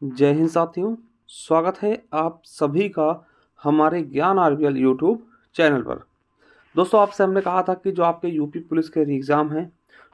जय हिंद साथियों, स्वागत है आप सभी का हमारे ज्ञान आरबीएल यूट्यूब चैनल पर। दोस्तों, आपसे हमने कहा था कि जो आपके यूपी पुलिस के एग्ज़ाम हैं,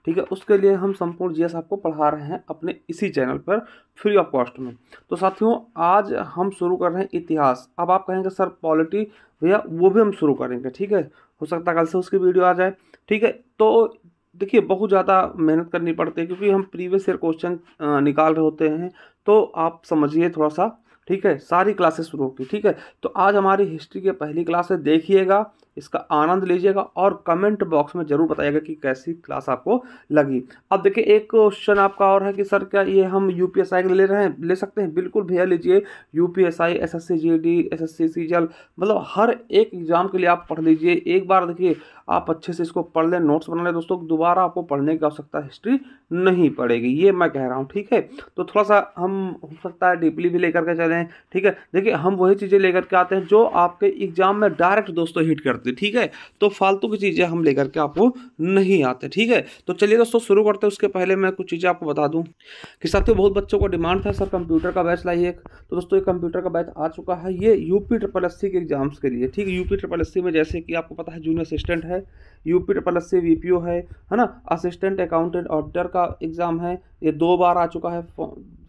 ठीक है, उसके लिए हम संपूर्ण जीएस आपको पढ़ा रहे हैं अपने इसी चैनल पर फ्री ऑफ कॉस्ट में। तो साथियों, आज हम शुरू कर रहे हैं इतिहास। अब आप कहेंगे सर पॉलिटी भैया, वो भी हम शुरू करेंगे, ठीक है, हो सकता है कल से उसकी वीडियो आ जाए, ठीक है। तो देखिए, बहुत ज़्यादा मेहनत करनी पड़ती है क्योंकि हम प्रीवियस ईयर क्वेश्चन निकाल रहे होते हैं। तो आप समझिए थोड़ा सा, ठीक है, सारी क्लासेस शुरू होगी, ठीक है। तो आज हमारी हिस्ट्री की पहली क्लास है, देखिएगा, इसका आनंद लीजिएगा और कमेंट बॉक्स में जरूर बताइएगा कि कैसी क्लास आपको लगी। अब देखिए, एक क्वेश्चन आपका और है कि सर क्या ये हम यूपीएसआई के लिए ले रहे हैं, ले सकते हैं? बिल्कुल भैया, लीजिए। UPSI, SSC GD, SSC CGL, मतलब हर एक एग्जाम के लिए आप पढ़ लीजिए। एक बार देखिए, आप अच्छे से इसको पढ़ लें, नोट्स बना लें दोस्तों, दोबारा आपको पढ़ने की आवश्यकता हिस्ट्री नहीं पड़ेगी, ये मैं कह रहा हूँ, ठीक है। तो थोड़ा सा हम हो सकता है डीपली भी लेकर के चलें, ठीक है। देखिए, हम वही चीज़ें लेकर के आते हैं जो आपके एग्जाम में डायरेक्ट दोस्तों हिट करती, ठीक है। तो फालतू की चीज़ें हम लेकर के आपको नहीं आते, ठीक है। तो चलिए दोस्तों शुरू करते हैं। उसके पहले मैं कुछ चीज़ें आपको बता दूं कि साथियों, बहुत बच्चों को डिमांड था सर कंप्यूटर का बैच लाइए एक। तो दोस्तों, ये कंप्यूटर का बैच आ चुका है, ये यूपी ट्रिपल एससी के एग्जाम्स के लिए, ठीक है। यूपी ट्रिपल एससी में जैसे कि आपको पता है जूनियर असिस्टेंट है, यूपी ट्रिपल एससी वीपीओ है ना, असिस्टेंट अकाउंटेंट ऑडिटर का एग्जाम है, ये 2 बार आ चुका है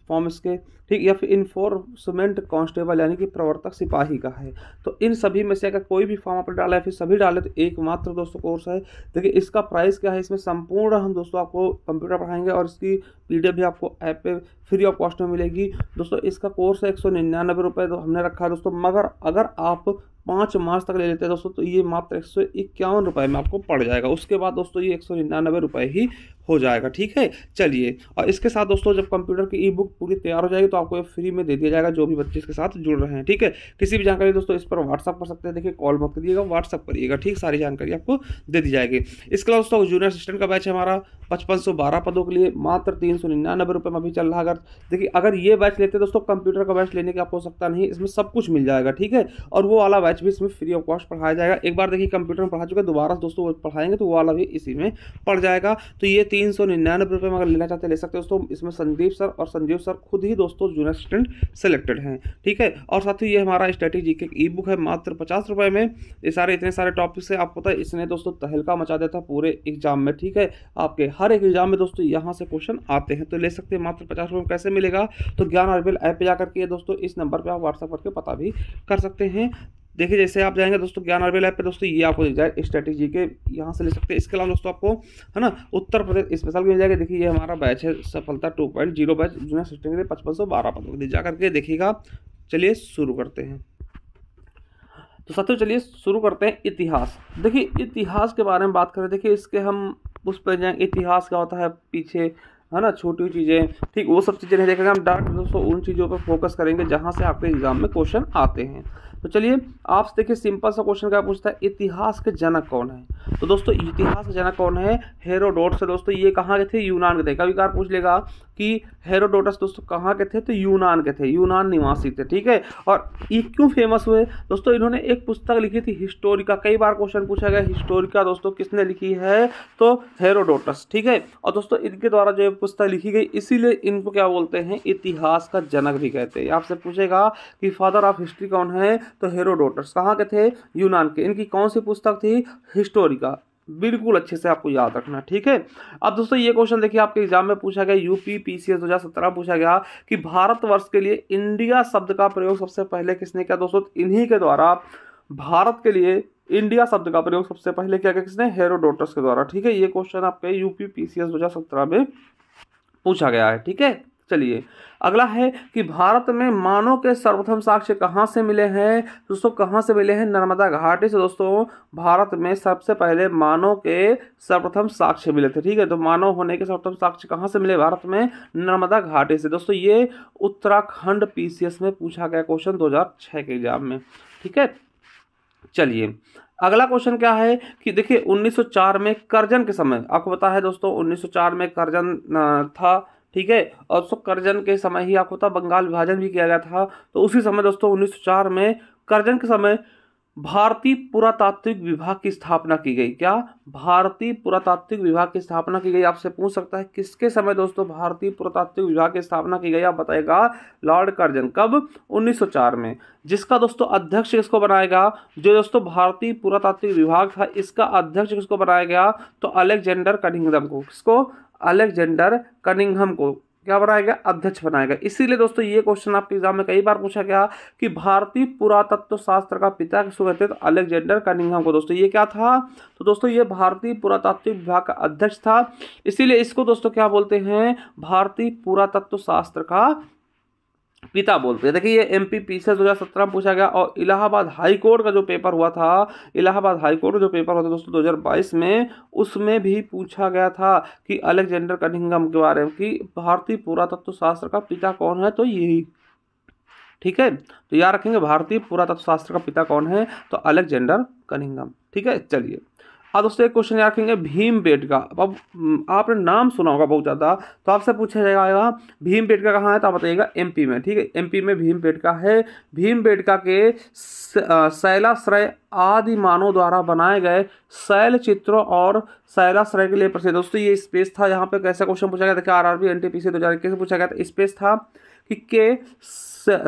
फॉर्म इसके, ठीक। या फिर इन्फोर्समेंट कांस्टेबल यानी कि प्रवर्तक सिपाही का है। तो इन सभी में से अगर कोई भी फॉर्म आपने डाला है, फिर सभी डाले, तो एकमात्र दोस्तों कोर्स है। देखिए, इसका प्राइस क्या है, इसमें संपूर्ण हम दोस्तों आपको कंप्यूटर पढ़ाएंगे और इसकी पीडीएफ भी आपको ऐप पे फ्री ऑफ कॉस्ट में मिलेगी दोस्तों। इसका कोर्स है 199 रुपये तो हमने रखा है दोस्तों, मगर अगर आप 5 मार्च तक ले लेते हैं दोस्तों, तो ये मात्र 151 रुपये में आपको पड़ जाएगा। उसके बाद दोस्तों ये 199 रुपये ही हो जाएगा, ठीक है। चलिए, और इसके साथ दोस्तों जब कंप्यूटर की ई बुक पूरी तैयार हो जाएगी तो आपको ये फ्री में दे दिया जाएगा, जो भी बच्चे इसके साथ जुड़ रहे हैं, ठीक है। किसी भी जानकारी दोस्तों इस पर व्हाट्सअप कर सकते हैं, देखिए कॉल मत करिएगा, व्हाट्सअप करिएगा, ठीक। सारी जानकारी आपको दे दी जाएगी। इसके अलावा दोस्तों जूनियर असिस्टेंट का बैच है हमारा 5512 पदों के लिए, मात्र 399 रुपये में अभी चल रहा है। अगर देखिए, अगर ये बैच लेते हैं दोस्तों, कंप्यूटर का बैच लेने की आपको आवश्यकता नहीं, इसमें सब कुछ मिल जाएगा, ठीक है। और वो वाला बैच भी इसमें फ्री ऑफ कॉस्ट पढ़ाया जाएगा। एक बार देखिए कंप्यूटर में पढ़ा चुके, दोबारा दोस्तों वो पढ़ाएंगे तो वो वाला भी इसी में पड़ जाएगा। तो ये 399 रुपये में अगर लेना चाहते हैं ले सकते हैं दोस्तों। इसमें संदीप सर और संजीव सर खुद ही दोस्तों जूनियर असिस्टेंट सेलेक्टेड हैं, ठीक है। और साथ ही ये हमारा स्ट्रेटेजी के ई बुक है, मात्र 50 रुपये में। ये सारे इतने सारे टॉपिक्स है, आपको पता है इसने दोस्तों तहलका मचा देता है पूरे एग्जाम में, ठीक है। आपके हर एक एग्जाम में दोस्तों यहाँ से क्वेश्चन आते हैं, तो ले सकते हैं मात्र 50 रुपये में। कैसे मिलेगा? तो ज्ञान आरबीएल ऐप पे जाकर के दोस्तों इस नंबर पे आप व्हाट्सअप करके पता भी कर सकते हैं। देखिए, जैसे आप जाएंगे दोस्तों ज्ञान आरबीएल ऐप पे दोस्तों, ये आपको दिख जाए स्ट्रेटेजी के, यहाँ से ले सकते हैं। इसके अलावा दोस्तों आपको है ना उत्तर प्रदेश स्पेशल मिल जाएगा। देखिए, ये हमारा बैच है सफलता 2.0 बैच जूनियर असिस्टेंट के लिए 5512 पदों के लिए, जा करके देखिएगा। चलिए शुरू करते हैं। तो साथियों चलिए शुरू करते हैं इतिहास। देखिए, इतिहास के बारे में बात करें, देखिए इसके हम उस पर जाएंगे, इतिहास क्या होता है पीछे, है ना, छोटी चीज़ें, ठीक, वो सब चीज़ें नहीं देखेंगे हम। डायरेक्ट दोस्तों उन चीज़ों पर फोकस करेंगे जहाँ से आपके एग्जाम में क्वेश्चन आते हैं। तो चलिए, आपसे देखिए सिंपल सा क्वेश्चन क्या पूछता है, इतिहास के जनक कौन है? तो दोस्तों इतिहास के जनक कौन है? हेरोडोटस। दोस्तों ये कहाँ के थे? यूनान के थे। कभी कभार पूछ लेगा कि हेरोडोटस दोस्तों कहाँ के थे? तो यूनान के थे, यूनान निवासी थे, ठीक है। और ये क्यों फेमस हुए दोस्तों? इन्होंने एक पुस्तक लिखी थी हिस्टोरिका। कई बार क्वेश्चन पूछा गया हिस्टोरिका दोस्तों किसने लिखी है? तो हेरोडोटस, ठीक है। और दोस्तों इनके द्वारा जो पुस्तक लिखी गई, इसीलिए इनको क्या बोलते हैं? इतिहास का जनक भी कहते हैं। आपसे पूछेगा कि फादर ऑफ हिस्ट्री कौन है? तो हेरोडोटस। कहाँ के थे? यूनान के। इनकी कौन सी पुस्तक थी? हिस्टोरिका। बिल्कुल अच्छे से आपको याद रखना, ठीक है। अब दोस्तों ये क्वेश्चन देखिए आपके एग्जाम में पूछा गया, यूपी पीसीएस 2017 पूछा गया कि भारतवर्ष के लिए इंडिया शब्द का प्रयोग सबसे पहले किसने किया? दोस्तों इन्हीं के द्वारा भारत के लिए इंडिया शब्द का प्रयोग सबसे पहले किया गया, किसने? हेरोडोटस के द्वारा, ठीक है। ये क्वेश्चन आपके यूपी पीसीएस 2017 में पूछा गया है, ठीक है। चलिए, अगला है कि भारत में मानव के सर्वप्रथम साक्ष्य कहाँ से मिले हैं? दोस्तों कहाँ से मिले हैं? नर्मदा घाटी से दोस्तों भारत में सबसे पहले मानव के सर्वप्रथम साक्ष्य मिले थे, ठीक है। तो मानव होने के सर्वप्रथम साक्ष्य कहाँ से मिले भारत में? नर्मदा घाटी से। दोस्तों ये उत्तराखंड पीसीएस में पूछा गया क्वेश्चन 2006 के एग्जाम में, ठीक है। चलिए, अगला क्वेश्चन क्या है कि देखिए 1904 में करजन के समय, आपको पता है दोस्तों 1904 में करजन था, ठीक है। और उसको करजन के समय ही आपको पता बंगाल विभाजन भी किया गया था। तो उसी समय दोस्तों 1904 में करजन के समय भारतीय पुरातात्विक विभाग की स्थापना की गई? क्या भारतीय पुरातात्विक विभाग की स्थापना की गई? आपसे पूछ सकता है किसके समय दोस्तों भारतीय पुरातात्विक विभाग की स्थापना की गई? आप बताएगा लॉर्ड कर्जन। कब? 1904 में। जिसका दोस्तों अध्यक्ष किसको बनाया गया? जो दोस्तों भारतीय पुरातात्विक विभाग था इसका अध्यक्ष किसको बनाया गया? तो अलेक्जेंडर कनिंघम को। किसको? अलेक्जेंडर कनिंघम को क्या बनाया गया? अध्यक्ष बनाया गया। इसीलिए दोस्तों ये क्वेश्चन आपके एग्जाम में कई बार पूछा गया कि भारतीय पुरातत्व शास्त्र का पिता किसको कहते हैं? तो अलेक्जेंडर कनिंघम को। दोस्तों ये क्या था? तो दोस्तों ये भारतीय पुरातात्विक विभाग का अध्यक्ष था, इसीलिए इसको दोस्तों क्या बोलते हैं? भारतीय पुरातत्व शास्त्र का पिता बोलते हैं। देखिए ये एमपीपी से 2017 में पूछा गया, और इलाहाबाद हाई कोर्ट का जो पेपर हुआ था, इलाहाबाद हाई कोर्ट का जो पेपर हुआ था दोस्तों 2022 में, उसमें भी पूछा गया था कि अलेक्जेंडर कनिंघम के बारे में कि भारतीय पुरातत्व शास्त्र का पिता कौन है? तो यही, ठीक है। तो याद रखेंगे भारतीय पुरातत्व शास्त्र का पिता कौन है? तो अलेक्जेंडर कनिंघम। ठीक है, चलिए अब दोस्तों एक क्वेश्चन याद रखेंगे भीमबेटका। अब आपने नाम सुना होगा बहुत ज़्यादा, तो आपसे पूछा जाएगा भीमबेटका कहाँ है? तो आप बताइएगा एमपी में। ठीक है, एमपी में भीमबेटका है। भीमबेटका के शैलाश्रय आदि मानव द्वारा बनाए गए शैल चित्रों और शैलाश्रय के लिए प्रसिद्ध। दोस्तों ये स्पेस था, यहाँ पे कैसा क्वेश्चन पूछा गया? देखिए आरआरबी एनटीपीसी 2021 से पूछा गया था। स्पेस था कि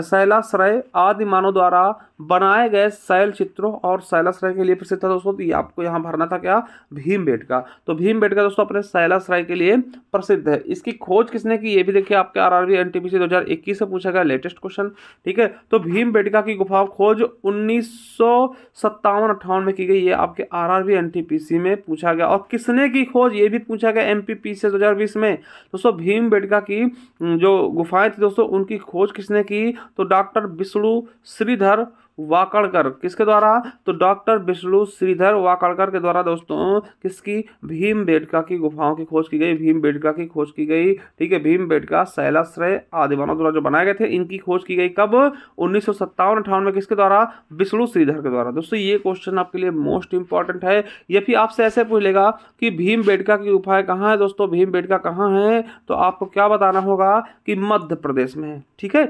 शैलाश्रय आदि मानव द्वारा बनाए गए शैल चित्रों और शैलाश्रय के लिए प्रसिद्ध था। दोस्तों तो ये आपको यहाँ भरना था क्या? भीमबेटका। तो भीमबेटका दोस्तों अपने शैलाश्रय के लिए प्रसिद्ध है। इसकी खोज किसने की? ये भी देखिए आपके आरआरबी एनटीपीसी 2021 से पूछा गया, लेटेस्ट क्वेश्चन। ठीक है, तो भीमबेटका की गुफा खोज 1957-58 में की गई। ये आपके आरआरबी एनटीपीसी में पूछा गया। और किसने की खोज? ये भी पूछा गया एमपीपी से 2020 में। दोस्तों भीमबेटका की जो गुफाएं थी दोस्तों उनकी खोज किसने की? तो डॉक्टर विष्णु श्रीधर वाकड़कर। किसके द्वारा? तो डॉक्टर विष्णु श्रीधर वाकड़कर के द्वारा दोस्तों किसकी? भीमबेटका की गुफाओं की खोज की गई। भीमबेटका की खोज की गई। ठीक है, भीमबेटका शैलाश्रय आदि मानव द्वारा जो बनाए गए थे इनकी खोज की गई। कब? 1957-58 में। किसके द्वारा? विष्णु श्रीधर के द्वारा। दोस्तों ये क्वेश्चन आपके लिए मोस्ट इंपॉर्टेंट है। ये भी आपसे ऐसे पूछ लेगा कि भीमबेटका की गुफाएं कहाँ है? दोस्तों भीमबेटका कहाँ है? तो आपको क्या बताना होगा कि मध्य प्रदेश में है। ठीक है,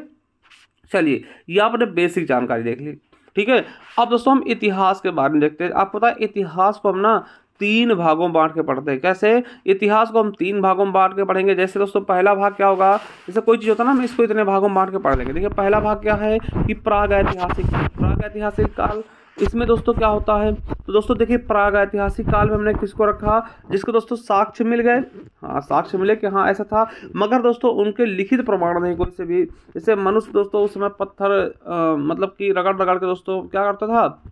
चलिए ये आपने बेसिक जानकारी देख ली। ठीक है, अब दोस्तों हम इतिहास के बारे में देखते हैं। आपको पता है इतिहास को हम ना 3 भागों में बांट के पढ़ते हैं। कैसे? इतिहास को हम 3 भागों में बांट के पढ़ेंगे। जैसे दोस्तों पहला भाग क्या होगा? जैसे कोई चीज़ होता है ना, हम इसको इतने भागों में बांट के पढ़ लेंगे। देखिए पहला भाग क्या है कि प्रागैतिहासिक काल। इसमें दोस्तों क्या होता है? तो दोस्तों देखिए प्रागैतिहासिक काल में हमने किसको रखा? जिसको दोस्तों साक्ष्य मिल गए। हाँ, साक्ष्य मिले कि हाँ ऐसा था, मगर दोस्तों उनके लिखित प्रमाण नहीं कोई से भी। जैसे मनुष्य दोस्तों उस समय पत्थर मतलब कि रगड़ रगड़ के दोस्तों क्या करता था?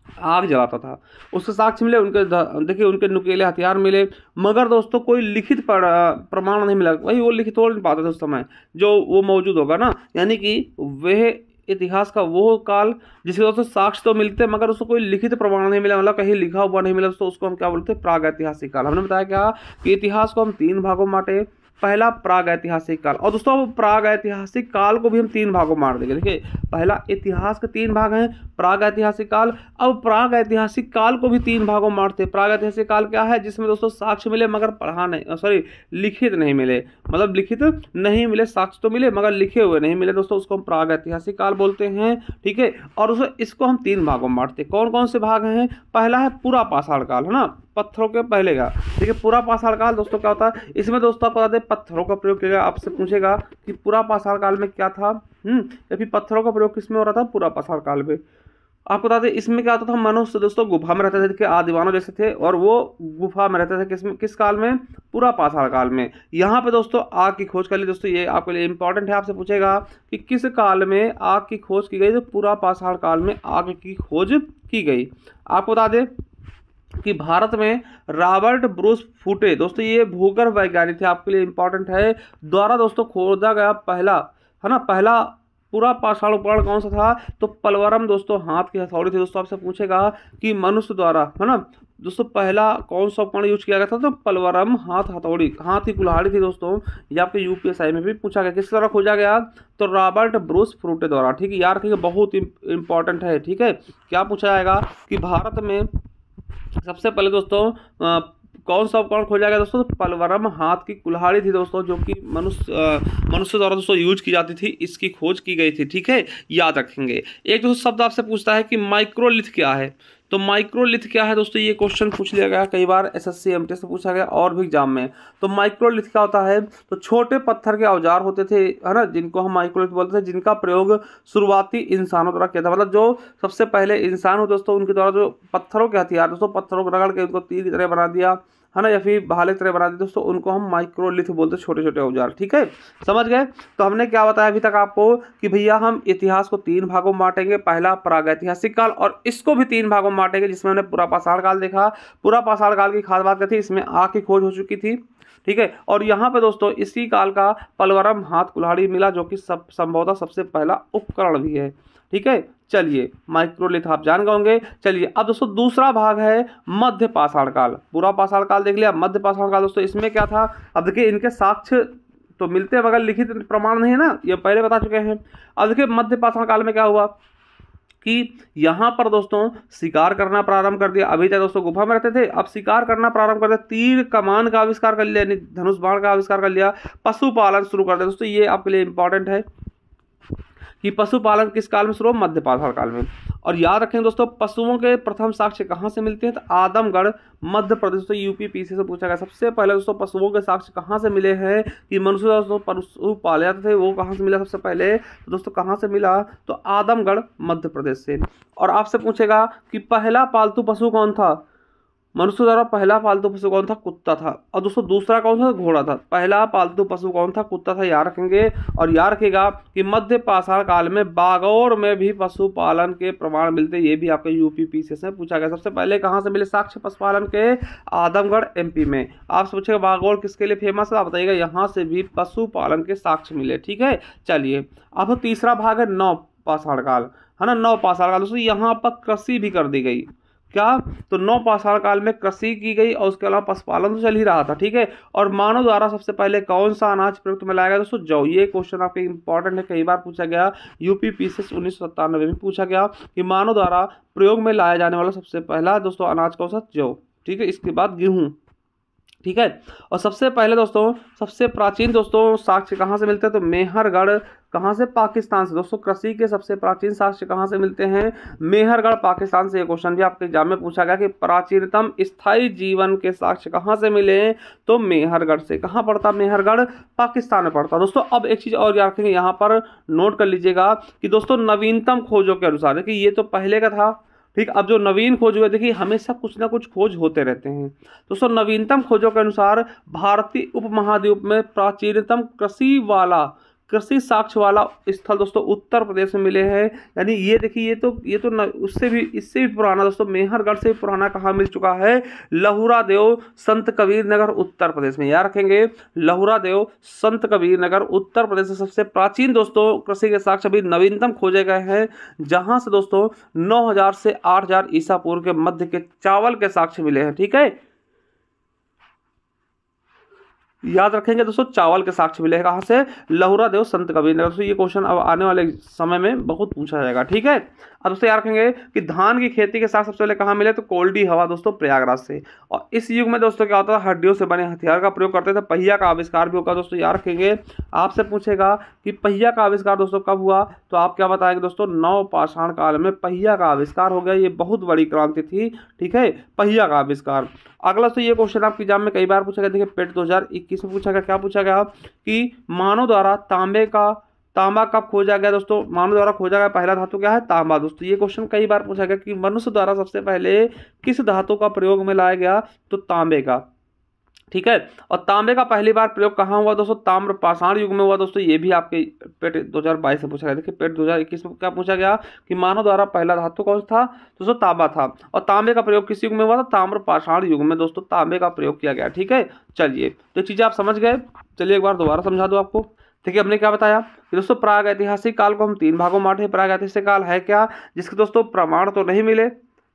आग जलाता था। उसके साक्ष्य मिले, उनके देखिए उनके नुकीले हथियार मिले, मगर दोस्तों कोई लिखित प्रमाण नहीं मिला। वही वो लिखित हो नहीं पाते थे उस समय जो वो मौजूद होगा ना, यानी कि वह इतिहास का वो काल जिसके दोस्तों साक्ष्य तो मिलते मगर उसको कोई लिखित प्रमाण नहीं मिला, मतलब कहीं लिखा हुआ नहीं मिला दोस्तों, उसको हम क्या बोलते हैं? प्रागैतिहासिक काल। हमने बताया क्या कि इतिहास को हम 3 भागों में बांटे। पहला प्रागैतिहासिक काल, और दोस्तों प्रागैतिहासिक काल को भी हम 3 भागों में बांट देंगे। देखिए पहला इतिहास के 3 भाग हैं, प्रागैतिहासिक काल। अब प्रागैतिहासिक काल को भी 3 भागों में बांटते हैं। प्रागैतिहासिक काल क्या है? जिसमें दोस्तों साक्ष्य मिले मगर लिखित नहीं मिले, मतलब लिखित नहीं मिले, साक्ष्य तो मिले मगर लिखे हुए नहीं मिले दोस्तों, उसको हम प्रागैतिहासिक काल बोलते हैं। ठीक है, और इसको हम 3 भागों में बांटते हैं। कौन कौन से भाग हैं? पहला है पूरा पाषाण काल, है ना, पत्थरों के पहले का। ठीक है, पूरा पाषाण काल दोस्तों क्या होता है? इसमें दोस्तों आपको बता दें पत्थरों का प्रयोग किया गया। आपसे पूछेगा कि पूरा पाषाण काल में क्या था? या फिर पत्थरों का प्रयोग किसमें हो रहा था? पूरा पाषाण काल में। आपको बता दें इसमें क्या होता था? मनुष्य दोस्तों गुफा में रहते थे, आदिमानव जैसे थे, और वो गुफा में रहते थे। किस काल में? पूरा पाषाण काल में। यहाँ पे दोस्तों आग की खोज कर ली। दोस्तों ये आपके लिए इंपॉर्टेंट है। आपसे पूछेगा कि किस काल में आग की खोज की गई? तो पूरा पाषाण काल में आग की खोज की गई। आपको बता दें कि भारत में रॉबर्ट ब्रूस फूटे, दोस्तों ये भूगर्भ वैज्ञानिक थे, आपके लिए इंपॉर्टेंट है, द्वारा दोस्तों खोदा गया पहला, है ना, पहला पूरा पाषाण उपकरण कौन सा था? तो पलवरम दोस्तों हाथ की हथौड़ी थी। दोस्तों आपसे पूछेगा कि मनुष्य द्वारा, है ना, दोस्तों पहला कौन सा उपकरण यूज किया गया था? तो पलवरम हाथ हथौड़ी, हाथ की कुल्हाड़ी थी दोस्तों। ये आपके यूपीएसआई में भी पूछा गया। किस द्वारा खोजा गया? तो रॉबर्ट ब्रूस फूटे द्वारा। ठीक है, यार ठीक बहुत इंपॉर्टेंट है। ठीक है, क्या पूछा जाएगा कि भारत में सबसे पहले दोस्तों कौन सा उपकरण खोजा गया दोस्तों? तो पलवरम हाथ की कुल्हाड़ी थी दोस्तों, जो कि मनुष्य द्वारा दोस्तों यूज की जाती थी, इसकी खोज की गई थी। ठीक है, याद रखेंगे। एक दोस्तों शब्द आपसे पूछता है कि माइक्रोलिथ क्या है, तो माइक्रोलिथ क्या है दोस्तों, ये क्वेश्चन पूछ लिया गया कई बार, एसएससी एमटी से पूछा गया और भी एग्जाम में। तो माइक्रोलिथ क्या होता है? तो छोटे पत्थर के औजार होते थे, है ना, जिनको हम माइक्रोलिथ बोलते थे, जिनका प्रयोग शुरुआती इंसानों द्वारा किया था। मतलब जो सबसे पहले इंसान हो दोस्तों, उनके द्वारा जो पत्थरों के हथियार दोस्तों, पत्थरों को रगड़ के उनको तीर की तरह बना दिया, है ना, या फिर भाले की तरह बना दिया दोस्तों, उनको हम माइक्रोलिथ बोलते हैं, छोटे छोटे औजार। ठीक है, समझ गए? तो हमने क्या बताया अभी तक आपको कि भैया हम इतिहास को 3 भागों में बांटेंगे। पहला प्रागैतिहासिक काल, और इसको भी 3 भागों में बांटेंगे, जिसमें हमने पूरा पाषाण काल देखा। पूरा पाषाण काल की खास बात क्या थी? इसमें आग की खोज हो चुकी थी। ठीक है, और यहाँ पे दोस्तों इसी काल का पलवरम हाथ कुल्हाड़ी मिला, जो कि संभवतः सबसे पहला उपकरण भी है। ठीक है, चलिए माइक्रोलिथ आप जान गए होंगे। चलिए अब दोस्तों दूसरा भाग है मध्य पाषाण काल। पूरा पाषाण काल देख लिया, मध्य पाषाण काल दोस्तों इसमें क्या था? अब देखिए इनके साक्ष्य तो मिलते हैं मगर लिखित प्रमाण नहीं है ना, ये पहले बता चुके हैं। अब देखिए मध्य पाषाण काल में क्या हुआ कि यहाँ पर दोस्तों शिकार करना प्रारंभ कर दिया। अभी तक दोस्तों गुफा में रहते थे, अब शिकार करना प्रारंभ कर दिया, तीर कमान का आविष्कार कर लिया, यानी धनुष बाण का आविष्कार कर लिया, पशुपालन शुरू कर दिया। दोस्तों ये आपके लिए इंपॉर्टेंट है कि पशुपालन किस काल में शुरू हुआ? मध्य पाषाण काल में। और याद रखें दोस्तों, पशुओं के प्रथम साक्ष्य कहाँ से मिलते हैं? तो आदमगढ़ मध्य प्रदेश, तो यूपी पीसी से पूछा गया। सबसे पहले दोस्तों पशुओं के साक्ष्य कहाँ से मिले हैं कि मनुष्य दोस्तों पशु पाले जाते थे, वो कहाँ से मिला सबसे पहले? तो दोस्तों कहाँ से मिला? तो आदमगढ़ मध्य प्रदेश से। और आपसे पूछेगा कि पहला पालतू पशु कौन था? मनुष्य द्वारा पहला पालतू पशु कौन था? कुत्ता था। और दोस्तों दूसरा कौन था? घोड़ा था। पहला पालतू पशु कौन था? कुत्ता था, याद रखेंगे। और याद रखेगा कि मध्य पाषाण काल में बागौर में भी पशुपालन के प्रमाण मिलते, ये भी आपके यूपी पीसी से पूछा गया। सबसे पहले कहाँ से मिले साक्ष्य पशुपालन के? आदमगढ़ एमपी में। आपसे पूछेगा बागौर किसके लिए फेमस है? आप बताइएगा, यहाँ से भी पशुपालन के साक्ष्य मिले। ठीक है, चलिए अब तीसरा भाग है नव पाषाण काल, है ना। नव पाषाण काल दोस्तों यहाँ पर कृषि भी कर दी गई। क्या? तो नव पाषाण काल में कृषि की गई, और उसके अलावा पशुपालन तो चल ही रहा था। ठीक है, और मानव द्वारा सबसे पहले कौन सा अनाज प्रयुक्त में लाया गया दोस्तों? जौ। ये क्वेश्चन आपके इंपॉर्टेंट है, कई बार पूछा गया, यूपी पीसी 1997 में पूछा गया कि मानव द्वारा प्रयोग में लाया जाने वाला सबसे पहला दोस्तों अनाज कौन सा? जौ। ठीक है, इसके बाद गेहूं। ठीक है, और सबसे पहले दोस्तों सबसे प्राचीन दोस्तों साक्ष्य कहाँ से मिलते हैं? तो मेहरगढ़, कहाँ से? पाकिस्तान से। दोस्तों कृषि के सबसे प्राचीन साक्ष्य कहाँ से मिलते हैं? मेहरगढ़ पाकिस्तान से। ये क्वेश्चन भी आपके एग्जाम में पूछा गया कि प्राचीनतम स्थायी जीवन के साक्ष्य कहाँ से मिले? तो मेहरगढ़ से। कहाँ पड़ता मेहरगढ़? पाकिस्तान में पड़ता। दोस्तों अब एक चीज और याद रखेंगे, यहाँ पर नोट कर लीजिएगा कि दोस्तों नवीनतम खोजों के अनुसार, देखिए ये तो पहले का था, ठीक। अब जो नवीन खोज हुए, देखिए हमेशा कुछ ना कुछ खोज होते रहते हैं। दोस्तों नवीनतम खोजों के अनुसार भारतीय उपमहाद्वीप में प्राचीनतम कृषि साक्ष्य वाला स्थल दोस्तों उत्तर प्रदेश में मिले हैं। यानी ये देखिए ये तो उससे भी इससे भी पुराना दोस्तों मेहरगढ़ से भी पुराना कहाँ मिल चुका है? लहुरा देव संत कबीर नगर उत्तर प्रदेश में। याद रखेंगे, लहुरा देव संत कबीर नगर उत्तर प्रदेश से सबसे प्राचीन दोस्तों कृषि के साक्ष्य अभी नवीनतम खोजे गए हैं, जहां से दोस्तों 9000 से 8000 ईसा पूर्व के मध्य के चावल के साक्ष्य मिले हैं। ठीक है, याद रखेंगे दोस्तों, चावल के साक्ष्य मिले हैं कहां से? लहुरा देव संत कबीर नगर। दोस्तों ये क्वेश्चन अब आने वाले समय में बहुत पूछा जाएगा। ठीक है, अब दोस्तों याद रखेंगे कि धान की खेती के साथ सबसे पहले कहां मिले? तो कोल्डी हवा दोस्तों प्रयागराज से। और इस युग में दोस्तों क्या होता था? हड्डियों से बने हथियार का प्रयोग करते थे। पहिया का आविष्कार भी होगा दोस्तों, याद रखेंगे। आपसे पूछेगा कि पहिया का आविष्कार दोस्तों कब हुआ? तो आप क्या बताएंगे दोस्तों? नव पाषाण काल में पहिया का आविष्कार हो गया। ये बहुत बड़ी क्रांति थी। ठीक है, पहिया का आविष्कार। अगला तो ये क्वेश्चन आपके एग्जाम में कई बार पूछा गया, देखिए पेट 2021 में पूछा गया। क्या पूछा गया कि मानव द्वारा तांबा कब खोजा गया? दोस्तों मानव द्वारा खोजा गया पहला धातु क्या है? तांबा। दोस्तों ये क्वेश्चन कई बार पूछा गया कि मनुष्य द्वारा सबसे पहले किस धातु का प्रयोग में लाया गया? तो तांबे का। ठीक है, और तांबे का पहली बार प्रयोग कहाँ हुआ दोस्तों? ताम्र पाषाण युग में हुआ। दोस्तों ये भी आपके पेट 2022 से पूछा गया। देखिए पेट 2021 में क्या पूछा गया कि मानव द्वारा पहला धातु कौन था? दोस्तों तांबा था। और तांबे का प्रयोग किस युग में हुआ था? ताम्र पाषाण युग में दोस्तों तांबे का प्रयोग किया गया। ठीक है, चलिए तो चीजें आप समझ गए। चलिए एक बार दोबारा समझा दो आपको। देखिए हमने क्या बताया कि दोस्तों प्राग ऐतिहासिक काल को हम 3 भागों में बांटे। प्राग ऐतिहासिक काल है क्या? जिसके दोस्तों प्रमाण तो नहीं मिले,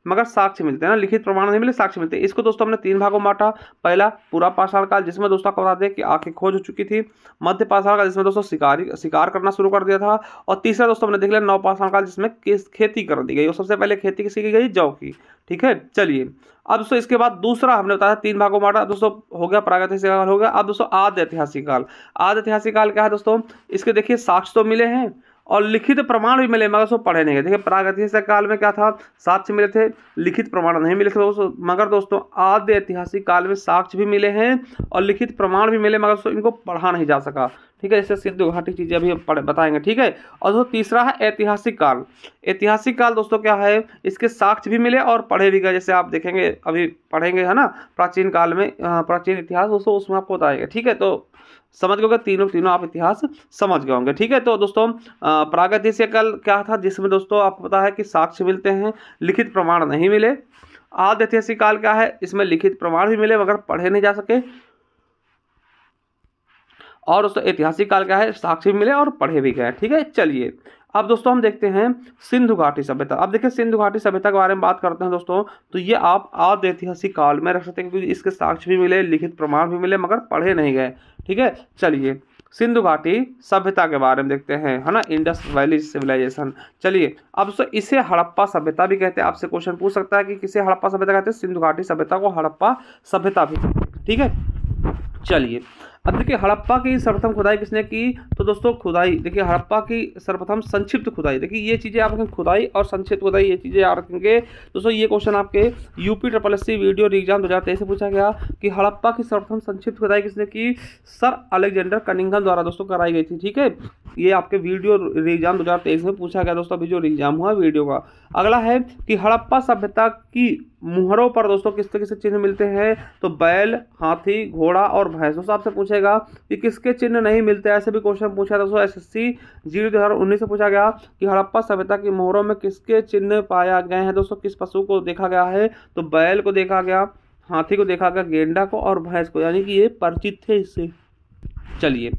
मगर साक्ष्य मिलते हैं ना, लिखित प्रमाण नहीं मिले, साक्ष्य मिलते हैं। इसको दोस्तों हमने 3 भागों में बांटा। पहला पूरा पाषाण काल, जिसमें दोस्तों आपको बता दें कि आंखें खोज हो चुकी थी। मध्य पाषाण काल, जिसमें दोस्तों शिकार करना शुरू कर दिया था। और तीसरा दोस्तों हमने देख लिया नव पाषाण काल, जिसमें खेती कर दी गई। और सबसे पहले खेती किसी की गई, जौ की। ठीक है, चलिए अब दोस्तों इसके बाद दूसरा हमने बताया 3 भागों में बांटा दोस्तों, हो गया प्रागैतिहासिक काल हो गया। अब दोस्तों आद्य ऐतिहासिक काल। आद्य ऐतिहासिक काल क्या है दोस्तों, इसके देखिए साक्ष्य तो मिले हैं और लिखित प्रमाण भी मिले, मगर उसको पढ़े नहीं गए। देखिए प्रागैतिहासिक काल में क्या था, साक्ष्य मिले थे, लिखित प्रमाण नहीं मिले थे दोस्तों। मगर दोस्तों आद्य ऐतिहासिक काल में साक्ष्य भी मिले हैं और लिखित प्रमाण भी मिले, मगर दोस्तों इनको पढ़ा नहीं जा सका। ठीक है, जैसे सिंधु घाटी चीजें अभी बताएंगे। ठीक है, और दोस्तों तीसरा है ऐतिहासिक काल। ऐतिहासिक काल दोस्तों क्या है, इसके साक्ष्य भी मिले और पढ़े भी गए। जैसे आप देखेंगे अभी पढ़ेंगे है ना, प्राचीन काल में प्राचीन इतिहास दोस्तों, उसमें आपको बताएंगे। ठीक है, तो समझ गए, तीनों आप इतिहास समझ गए होंगे। ठीक है, तो दोस्तों प्रागैतिहासिक काल क्या था, जिसमें दोस्तों आपको पता है कि साक्ष्य मिलते हैं, लिखित प्रमाण नहीं मिले। आद्य ऐतिहासिक काल क्या है, इसमें लिखित प्रमाण भी मिले मगर पढ़े नहीं जा सके। और दोस्तों ऐतिहासिक काल क्या है, साक्ष्य भी मिले और पढ़े भी गए। ठीक है, चलिए अब दोस्तों हम देखते हैं सिंधु घाटी सभ्यता। अब देखिए सिंधु घाटी सभ्यता के बारे में बात करते हैं दोस्तों, तो ये आप आद्य ऐतिहासिक काल में रख सकते हैं, क्योंकि इसके साक्ष्य भी मिले, लिखित प्रमाण भी मिले, मगर पढ़े नहीं गए। ठीक है, चलिए सिंधु घाटी सभ्यता के बारे में देखते हैं, है ना, इंडस वैली सिविलाइजेशन। चलिए अब दोस्तों इसे हड़प्पा सभ्यता भी कहते हैं। आपसे क्वेश्चन पूछ सकता है कि किसे हड़प्पा सभ्यता कहते हैं, सिंधु घाटी सभ्यता को हड़प्पा सभ्यता भी कहते हैं। ठीक है, चलिए अब देखिए हड़प्पा की सर्वप्रथम खुदाई किसने की, तो दोस्तों खुदाई देखिए हड़प्पा की सर्वप्रथम संक्षिप्त खुदाई। देखिए ये चीजें आप रखेंगे, खुदाई और संक्षिप्त खुदाई, ये चीजें याद रखेंगे दोस्तों। ये क्वेश्चन आपके यूपी वीडियो एग्जाम 2023 से पूछा गया कि हड़प्पा की सर्वप्रथम संक्षिप्त खुदाई किसने की, सर अलेक्जेंडर कनिंघम द्वारा दोस्तों कराई गई थी। ठीक है, ये आपके वीडियो एग्जाम 2023 में पूछा गया दोस्तों, अभी जो एग्जाम हुआ वीडियो का। अगला है कि हड़प्पा सभ्यता की मुहरों पर दोस्तों किस तरह से चिन्ह मिलते हैं, तो बैल, हाथी, घोड़ा और भैंस। दोस्तों आपसे पूछेगा कि किसके चिन्ह नहीं मिलते, ऐसे भी क्वेश्चन पूछा दोस्तों। SSC 2019 से पूछा गया कि हड़प्पा सभ्यता की मोहरों में किसके चिन्ह पाया गए हैं दोस्तों, किस पशु को देखा गया है, तो बैल को देखा गया, हाथी को देखा गया, गेंडा को और भैंस को, यानी कि ये परिचित थे इससे। चलिए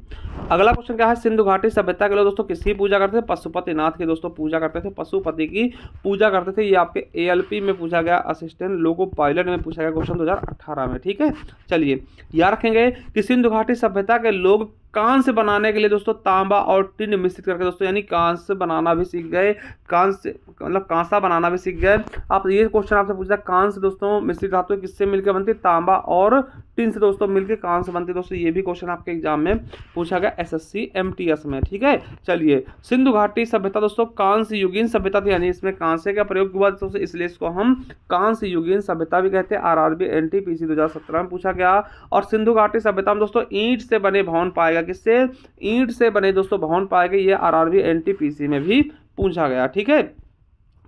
अगला क्वेश्चन क्या है, सिंधु घाटी सभ्यता के लोग दोस्तों किसकी पूजा करते थे, पशुपतिनाथ की दोस्तों पूजा करते थे, पशुपति की पूजा करते थे। ये आपके ALP में पूछा गया, असिस्टेंट लोको पायलट में पूछा गया क्वेश्चन 2018 में। ठीक है, चलिए याद रखेंगे कि सिंधु घाटी सभ्यता के लोग कांस्य बनाने के लिए दोस्तों तांबा और टिन मिश्रित करके दोस्तों, यानी कांस्य बनाना भी सीख गए, कांस्य मतलब कांसा बनाना भी सीख गए। आप ये क्वेश्चन आपसे पूछता है, कांस्य दोस्तों मिश्रित धातु किससे मिलकर बनती है, तांबा और टिन से दोस्तों मिलकर कांस्य बनती है दोस्तों। ये भी क्वेश्चन आपके एग्जाम में पूछा गया SSC MTS में। ठीक है, चलिए सिंधु घाटी सभ्यता दोस्तों कांस्य युगीन सभ्यता थी, यानी इसमें कांस्य का प्रयोग हुआ दोस्तों, इसलिए इसको हम कांस्य युगीन सभ्यता भी कहते हैं। RRB NTPC 2017 में पूछा गया। और सिंधु घाटी सभ्यता में दोस्तों ईंट से बने भवन पाए गए, किससे, ईंट से बने दोस्तों भवन पाए गए, ये RRB NTPC में भी पूछा गया। ठीक है,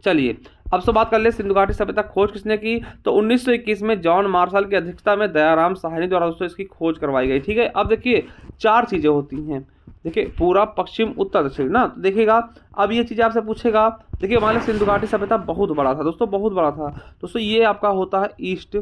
चलिए अब से बात कर ले सिंधु घाटी सभ्यता खोज किसने की, तो 1921 में जॉन मार्शल की अध्यक्षता में दयाराम साहनी द्वारा दोस्तों इसकी खोज करवाई गई। ठीक है, अब देखिए 4 चीजें होती हैं, देखिए पूरा, पश्चिम, उत्तर, दक्षिण ना, तो देखिएगा अब ये चीजें आपसे पूछेगा। देखिए मान लीजिए सिंधु घाटी सभ्यता बहुत बड़ा था दोस्तों, बहुत बड़ा था दोस्तों। ये आपका होता है ईस्ट,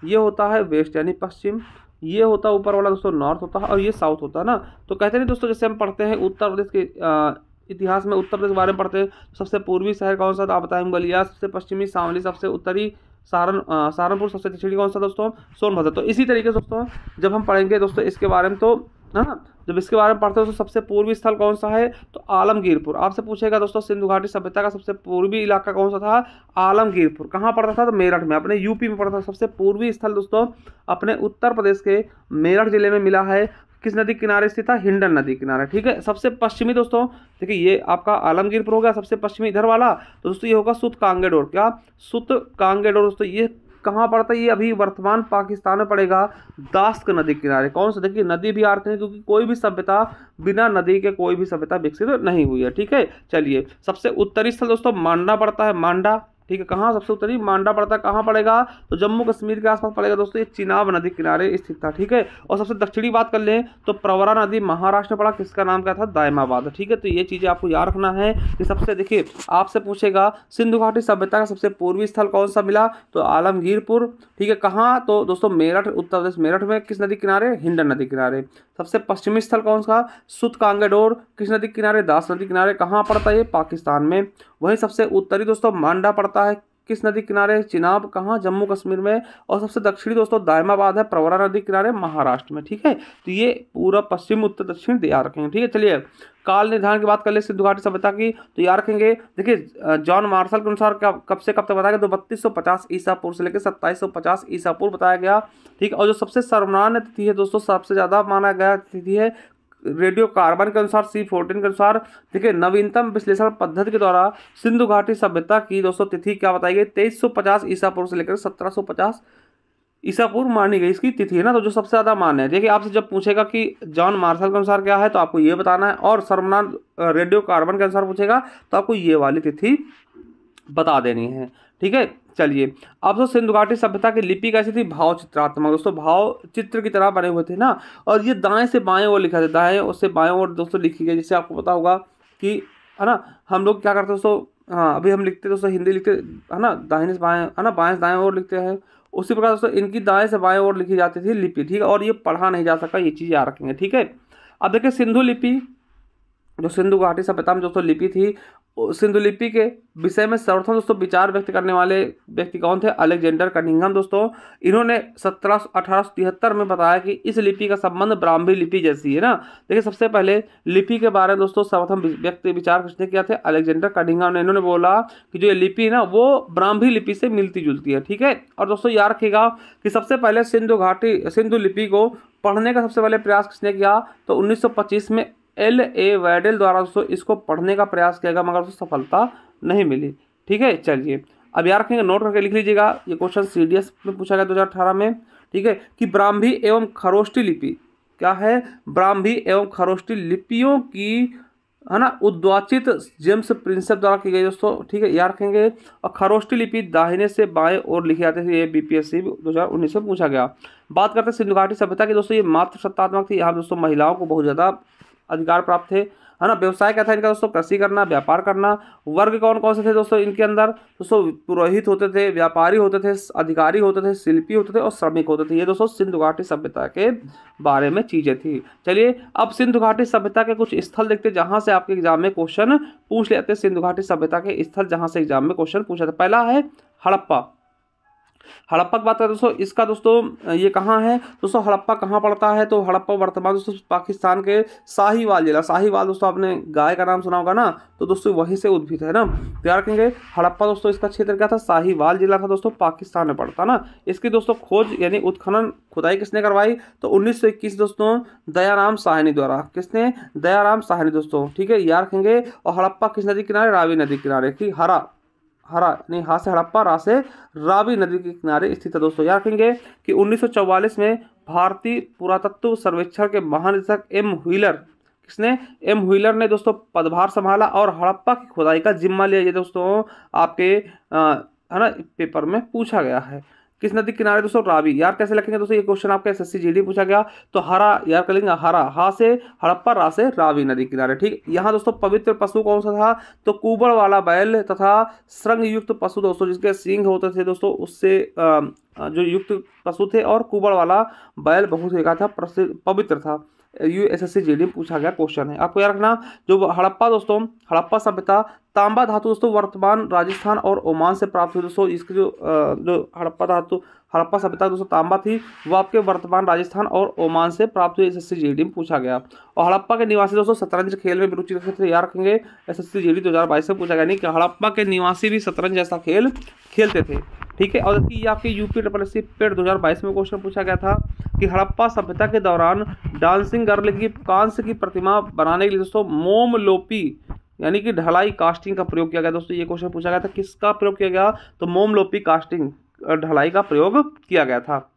ये होता है वेस्ट यानी पश्चिम, ये होता है ऊपर वाला दोस्तों नॉर्थ होता है, और ये साउथ होता है ना। तो कहते हैं दोस्तों जैसे हम पढ़ते हैं उत्तर प्रदेश के इतिहास में, उत्तर प्रदेश के बारे में पढ़ते हैं, सबसे पूर्वी शहर कौन सा था, आप बताएं, बलिया, सबसे पश्चिमी शामली, सबसे उत्तरी सहारनपुर, सबसे दक्षिणी कौन सा दोस्तों, सोनभद्र। तो इसी तरीके से दोस्तों जब हम पढ़ेंगे दोस्तों इसके बारे में, तो है ना, जब इसके बारे में पढ़ते हैं तो सबसे पूर्वी स्थल कौन सा है, तो आलमगीरपुर। आपसे पूछेगा दोस्तों सिंधु घाटी सभ्यता का सबसे पूर्वी इलाका कौन सा था, आलमगीरपुर। कहाँ पड़ता था, तो मेरठ में, अपने यूपी में पड़ता था। सबसे पूर्वी स्थल दोस्तों अपने उत्तर प्रदेश के मेरठ जिले में मिला है, किस नदी किनारे स्थित था, हिंडन नदी किनारे। ठीक है, सबसे पश्चिमी दोस्तों देखिए ये आपका आलमगीरपुर हो गया सबसे पश्चिमी इधर वाला, तो दोस्तों ये होगा सुत कांगेडोर। क्या, सुत कांगेडोर दोस्तों, ये कहाँ पड़ता है, ये अभी वर्तमान पाकिस्तान में पड़ेगा, दास्क नदी किनारे। कौन सा, देखिए नदी भी आते हैं, क्योंकि कोई भी सभ्यता बिना नदी के कोई भी सभ्यता विकसित नहीं हुई है। ठीक है, चलिए सबसे उत्तरी स्थल दोस्तों मांडा पड़ता है, मांडा। ठीक है, कहाँ सबसे उत्तरी मांडा पड़ता है, कहाँ पड़ेगा, तो जम्मू कश्मीर के आसपास पड़ेगा दोस्तों, ये चिनाब नदी किनारे स्थित था। ठीक है, और सबसे दक्षिणी बात कर लें तो प्रवरा नदी महाराष्ट्र में पड़ा, किसका नाम क्या था, दायमाबाद। ठीक है, तो ये चीजें आपको याद रखना है कि सबसे, देखिए आपसे पूछेगा सिंधु घाटी सभ्यता का सबसे पूर्वी स्थल कौन सा मिला, तो आलमगीरपुर। ठीक है, कहाँ, तो दोस्तों मेरठ, उत्तर प्रदेश मेरठ में, किस नदी किनारे, हिंडन नदी किनारे। सबसे पश्चिमी स्थल कौन सा, सुत कांगेडोर, किस नदी किनारे, दास नदी किनारे। कहाँ पड़ता है, ये पाकिस्तान में। वहीं सबसे उत्तरी दोस्तों मांडा पड़ता है, किस नदी किनारे? चिनाब कहाँ? जम्मू कश्मीर में। और सबसे दक्षिणी दोस्तों दायमाबाद है, प्रवरा नदी किनारे महाराष्ट्र में। ठीक है, तो ये पूरा पश्चिम उत्तर दक्षिण याद रखेंगे। ठीक है, चलिए काल निर्धारण की बात कर ले सिंधु घाटी सभ्यता की, तो याद रखेंगे। देखिए जॉन मार्शल के अनुसार कब से कब तक बताया गया? तो 3250 ईसा पूर्व से लेकर 2750 ईसा पूर्व बताया गया। ठीक है, और जो सबसे सर्वमान्य तिथि है दोस्तों, सबसे ज्यादा माना गया तिथि है रेडियो कार्बन के अनुसार C14 के अनुसार, देखिए नवीनतम विश्लेषण पद्धति के द्वारा सिंधु घाटी सभ्यता की दोस्तों तिथि क्या बताई गई? 2350 ईसा पूर्व से लेकर 1750 ईसा पूर्व मानी गई इसकी तिथि है ना। तो जो सबसे ज्यादा मान्य है, देखिए आपसे जब पूछेगा कि जॉन मार्शल के अनुसार क्या है तो आपको ये बताना है, और सर्वमान्य रेडियो कार्बन के अनुसार पूछेगा तो आपको ये वाली तिथि बता देनी है। ठीक है, चलिए अब तो सिंधु घाटी सभ्यता की लिपि कैसी थी? भाव चित्रात्मक दोस्तों, भाव चित्र की तरह बने हुए थे ना, और ये दाएं से बाएं ओर लिखा था, दाएं ओर से बाएं ओर दोस्तों लिखी गई। जैसे आपको पता होगा कि है ना, हम लोग क्या करते हैं दोस्तों, हाँ अभी हम लिखते दोस्तों हिंदी लिखते है ना, दाहिने से बाएं है ना, बाएं से दाएं ओर लिखते हैं, उसी प्रकार दोस्तों इनकी दाएं से बाएं ओर लिखी जाती थी लिपि। ठीक है, और ये पढ़ा नहीं जा सका, ये चीज़ याद रखेंगे। ठीक है, अब देखिए सिंधु लिपि, जो सिंधु घाटी सभ्यता में दोस्तों लिपि थी, सिंधु लिपि के विषय में सर्वप्रथम दोस्तों विचार व्यक्त करने वाले व्यक्ति कौन थे? अलेक्जेंडर कनिंघम दोस्तों। इन्होंने 1873 में बताया कि इस लिपि का संबंध ब्राह्मी लिपि जैसी है ना। देखिए सबसे पहले लिपि के बारे में दोस्तों सर्वप्रथम व्यक्ति विचार किसने किया थे? अलेक्जेंडर कनिंघम ने। इन्होंने बोला कि जो ये लिपि है ना वो ब्राह्मी लिपि से मिलती जुलती है। ठीक है, और दोस्तों याद रखिएगा कि सबसे पहले सिंधु लिपि को पढ़ने का सबसे पहले प्रयास किसने किया? तो 1925 में L.A. वैडेल द्वारा दोस्तों इसको पढ़ने का प्रयास किया गया, मगर उसको सफलता नहीं मिली। ठीक है, चलिए अब याद रखेंगे, नोट करके लिख लीजिएगा, ये क्वेश्चन CDS में पूछा गया 2018 में। ठीक है, कि ब्राह्मी एवं खरोष्टी लिपि क्या है? ब्राह्मी एवं खरोष्टी लिपियों की है ना उद्वाचित जेम्स प्रिंसेप द्वारा की गई दोस्तों। ठीक है, याद रखेंगे। और खरोष्टी लिपि दाहिने से बाएं ओर लिखी जाती थी, ये BPSC 2019 में पूछा गया। बात करते हैं सिंधु घाटी सभ्यता की दोस्तों, ये मात्र सत्तात्मक थी। यहाँ दोस्तों महिलाओं को बहुत ज्यादा अधिकार प्राप्त थे, है ना। व्यवसाय क्या था इनका दोस्तों? कृषि करना, व्यापार करना। वर्ग कौन कौन से थे दोस्तों इनके अंदर? दोस्तों पुरोहित होते थे, व्यापारी होते थे, अधिकारी होते थे, शिल्पी होते थे और श्रमिक होते थे। ये दोस्तों सिंधु घाटी सभ्यता के बारे में चीजें थी। चलिए अब सिंधु घाटी सभ्यता के कुछ स्थल देखते हैं जहां से आपके एग्जाम में क्वेश्चन पूछ लेते हैं। सिंधु घाटी सभ्यता के स्थल जहां से एग्जाम में क्वेश्चन पूछा था, पहला है हड़प्पा। हड़प्पा की बात करें दोस्तों, इसका दोस्तों ये कहाँ है दोस्तों? हड़प्पा कहाँ पड़ता है? तो हड़प्पा वर्तमान दोस्तों पाकिस्तान के साहिवाल जिला, साहिवाल दोस्तों आपने गाय का नाम सुना होगा ना, तो दोस्तों वहीं से उद्भित है ना। तैयार रखेंगे हड़प्पा दोस्तों, इसका क्षेत्र क्या था? साहिवाल जिला था दोस्तों, पाकिस्तान में पड़ता ना। इसकी दोस्तों खोज यानी उत्खनन खुदाई किसने करवाई? तो 1921 दोस्तों दयाराम साहनी द्वारा। किसने? दयाराम साहनी दोस्तों। ठीक है, याद रखेंगे। और हड़प्पा किस नदी किनारे? रावी नदी किनारे। ठीक, हरा नहीं, हा से हड़प्पा, रा से रावी नदी के किनारे स्थित है दोस्तों। याद रखेंगे कि 1944 में भारतीय पुरातत्व सर्वेक्षण के महानिदेशक M. व्हीलर, किसने? M. व्हीलर ने दोस्तों पदभार संभाला और हड़प्पा की खुदाई का जिम्मा लिया। ये दोस्तों आपके है ना पेपर में पूछा गया है। किस नदी किनारे दोस्तों? रावी। यार कैसे लिखेंगे दोस्तों? ये क्वेश्चन आपका SSC GD पूछा गया। तो हरा यार कर लेंगे, हरा, हा से हड़प्पा, रा से रावी नदी किनारे। ठीक, यहाँ दोस्तों पवित्र पशु कौन सा था? तो कुबड़ वाला बैल तथा श्रृंग युक्त पशु दोस्तों, जिसके सींग होते थे दोस्तों, उससे जो युक्त पशु थे, और कुबड़ वाला बैल बहुत एक था, पवित्र था। SSC GD पूछा गया क्वेश्चन है, आपको याद रखना। जो हड़प्पा दोस्तों, हड़प्पा सभ्यता तांबा धातु दोस्तों वर्तमान राजस्थान और ओमान से प्राप्त हुई दोस्तों। इसकी जो हड़प्पा धातु, हड़प्पा सभ्यता दोस्तों तांबा थी, वो आपके वर्तमान राजस्थान और ओमान से प्राप्त हुई। SSC GD में पूछा गया। और हड़प्पा के निवासी दोस्तों शतरंज खेल में रुचि रखते थे। याद रखेंगे, SSC GD 2022 में पूछा गया। नहीं कि हड़प्पा के निवासी भी शतरंज जैसा खेल खेलते थे। ठीक है, और ये आपके UPSSC पेड 2022 में क्वेश्चन पूछा गया था कि हड़प्पा सभ्यता के दौरान डांसिंग गर्ल की कांस्य की प्रतिमा बनाने के लिए दोस्तों मोमलोपी यानी कि ढलाई कास्टिंग का प्रयोग किया गया दोस्तों। ये क्वेश्चन पूछा गया था, किसका प्रयोग किया गया? तो मोमलोपी कास्टिंग ढलाई का प्रयोग किया गया था।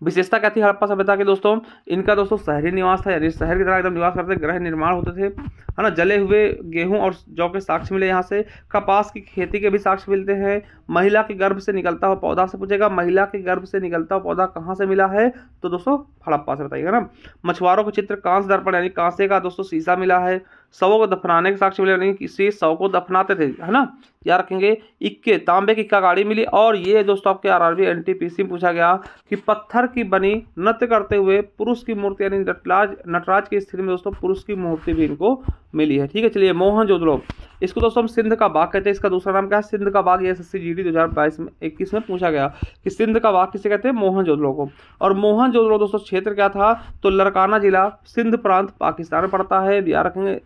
विशेषता क्या थी हड़प्पा सभ्यता के दोस्तों? इनका दोस्तों शहरी निवास था, यानी शहर की तरह एकदम निवास करते, गृह निर्माण होते थे, है ना। जले हुए गेहूं और जौ के साक्ष्य मिले यहाँ से। कपास की खेती के भी साक्ष्य मिलते हैं। महिला के गर्भ से निकलता हुआ पौधा से पूछेगा, महिला के गर्भ से निकलता हुआ पौधा कहाँ से मिला है? तो दोस्तों हड़प्पा से बताइएगा ना। मछुआरों के चित्र कांस्य दर्पण यानी कांसे का दोस्तों शीशा मिला है। शवों को दफनाने के साक्ष्य मिले, नहीं किसी शव को दफनाते थे, है ना। याद रखेंगे। इक्के तांबे की इक्का गाड़ी मिली। और ये दोस्तों आपके RRB NTPC में पूछा गया कि पत्थर की बनी नृत्य करते हुए पुरुष की मूर्ति यानी नटराज की स्थिति में दोस्तों पुरुष की मूर्ति भी इनको मिली है। ठीक है, चलिए मोहनजोदड़ो, इसको दोस्तों हम सिंध का बाग कहते हैं। इसका दूसरा नाम क्या है? सिंध का बाग। ये SSC GD 2022-21 में पूछा गया कि सिंध का बाग किसे कहते हैं? मोहनजोदड़ो को। और मोहनजोदड़ो दोस्तों क्षेत्र क्या था? तो लरकाना जिला, सिंध प्रांत, पाकिस्तान में पड़ता है। याद रखेंगे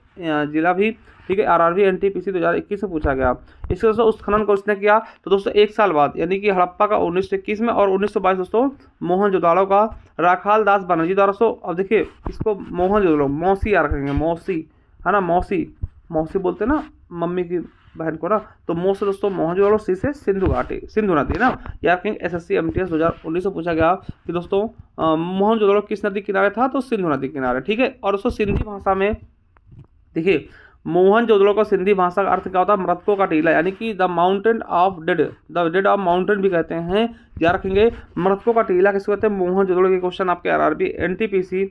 जिला भी, ठीक है। RRB NTPC 2021 में पूछा गया। इसके दोस्तों उत्खनन को उसने किया तो दोस्तों 1 साल बाद, यानी कि हड़प्पा का 1921 में और 1922 दोस्तों मोहनजोदड़ो का राखाल दास बनर्जी द्वारा। अब देखिए इसको मोहनजोदड़ो मौसी याद रखेंगे, मौसी है ना, मौसी बोलते हैं ना मम्मी की बहन को ना, तो मो से दोस्तों मोहनजोदड़ो, सी से सिंधु घाटी, सिंधु नदी ना। याद रखेंगे SSC MTS 2019 में पूछा गया कि दोस्तों मोहनजोदड़ो किस नदी किनारे था? तो सिंधु नदी किनारे, ठीक है। और दोस्तों सिंधी भाषा में देखिए मोहनजोदड़ो का सिंधी भाषा का अर्थ क्या होता है? मृतकों का टीला, यानी कि the mountain of dead, the dead of mountain भी कहते हैं। याद रखेंगे मृतकों का टीला किसको कहते हैं? मोहनजोदड़ो के क्वेश्चन आपके RRB NTPC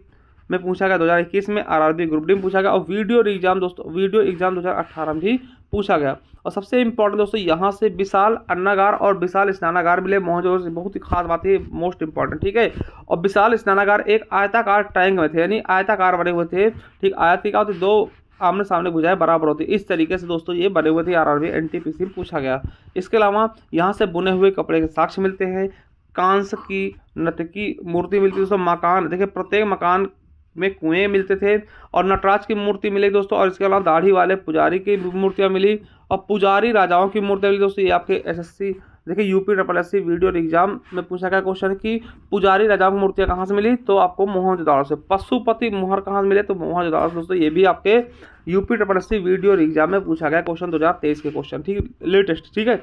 में पूछा गया 2021 में, RRB ग्रुप डी में पूछा गया। और वीडियो एग्जाम दोस्तों, वीडियो एग्जाम 2018 में भी पूछा गया। और सबसे इंपॉर्टेंट दोस्तों यहाँ से विशाल अन्नागार और विशाल स्नानागार मिले मोहनजोदड़ो से। बहुत ही खास बात है, मोस्ट इंपॉर्टेंट, ठीक है। और विशाल स्नानागार एक आयताकार टैंक में थे, यानी आयताकार बने हुए थे, ठीक। आयत की क्या होती? 2 आमने सामने भुजाएं बराबर होती है, इस तरीके से दोस्तों ये बने हुए थे। RRB NTPC में पूछा गया। इसके अलावा यहाँ से बुने हुए कपड़े के साक्ष्य मिलते हैं। कांस की नर्तकी मूर्ति मिलती है दोस्तों। मकान देखिए, प्रत्येक मकान में कुएं मिलते थे। और नटराज की मूर्ति मिली दोस्तों। और इसके अलावा दाढ़ी वाले पुजारी की मूर्तियाँ मिली और पुजारी राजाओं की मूर्तियाँ मिली दोस्तों। ये आपके SSC देखिए UPSSC वीडियो एग्जाम में पूछा गया क्वेश्चन कि पुजारी राजाओं की मूर्तियाँ कहाँ से मिली? तो आपको मोहनजोदड़ो से। पशुपति मोहर कहाँ से मिले? तो मोहनजोदड़ो से दोस्तों। ये भी आपके UPSSC वीडियो एग्जाम में पूछा गया क्वेश्चन 2023 के क्वेश्चन, ठीक, लेटेस्ट, ठीक है।